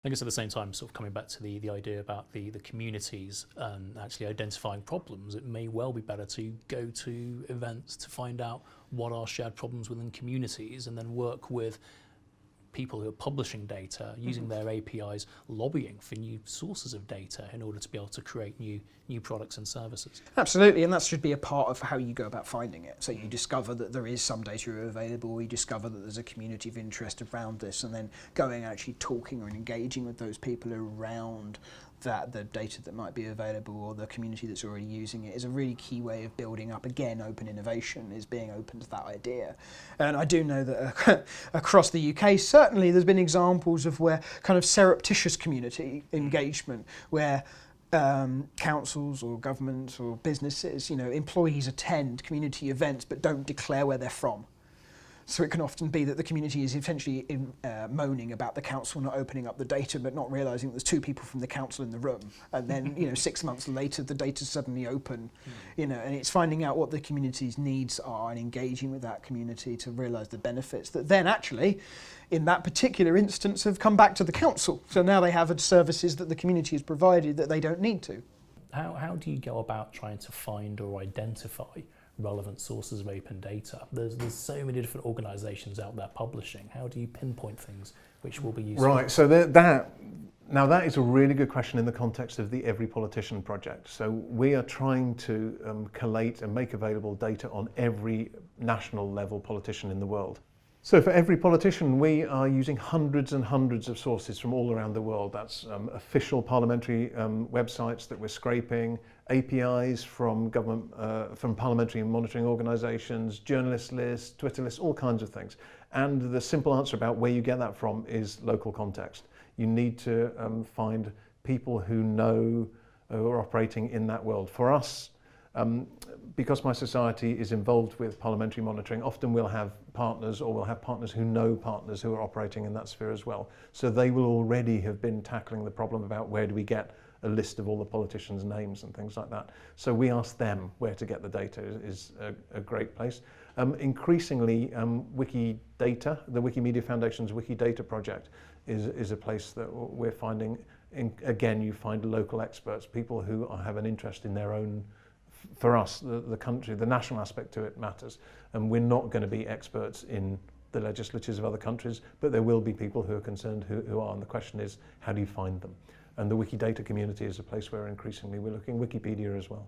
I guess at the same time, sort of coming back to the idea about the communities and actually identifying problems, it may well be better to go to events to find out what are shared problems within communities and then work with people who are publishing data, using their APIs, lobbying for new sources of data in order to be able to create new products and services. Absolutely, and that should be a part of how you go about finding it. So you discover that there is some data available, or you discover that there's a community of interest around this, and then going and actually talking or engaging with those people around the data that might be available or the community that's already using it is a really key way of building up, again, open innovation, is being open to that idea. And I do know that across the UK, certainly there's been examples of where kind of surreptitious community engagement, where councils or governments or businesses, employees attend community events but don't declare where they're from. So it can often be that the community is essentially moaning about the council not opening up the data, but not realising there's two people from the council in the room. And then, 6 months later, the data's suddenly open. And it's finding out what the community's needs are and engaging with that community to realise the benefits that then actually, in that particular instance, have come back to the council. So now they have services that the community has provided that they don't need to. How do you go about trying to find or identify relevant sources of open data? There's so many different organisations out there publishing. How do you pinpoint things which will be useful? Right, so that is a really good question in the context of the Every Politician project. So we are trying to collate and make available data on every national level politician in the world. So for Every Politician, we are using hundreds and hundreds of sources from all around the world. That's official parliamentary websites that we're scraping, APIs from government, from parliamentary and monitoring organisations, journalist lists, Twitter lists, all kinds of things. And the simple answer about where you get that from is local context. You need to find people who know, who are operating in that world. For us, because my society is involved with parliamentary monitoring, often we'll have partners, or we'll have partners who know partners who are operating in that sphere as well. So they will already have been tackling the problem about where do we get a list of all the politicians' names and things like that. So we ask them where to get the data is a great place. Increasingly, Wikidata, the Wikimedia Foundation's Wikidata project, is a place that we're finding, again, you find local experts, people who have an interest in their own. For us, the country, the national aspect to it matters, and we're not going to be experts in the legislatures of other countries, but there will be people who are concerned who are, and the question is, how do you find them? And the Wikidata community is a place where increasingly we're looking, Wikipedia as well.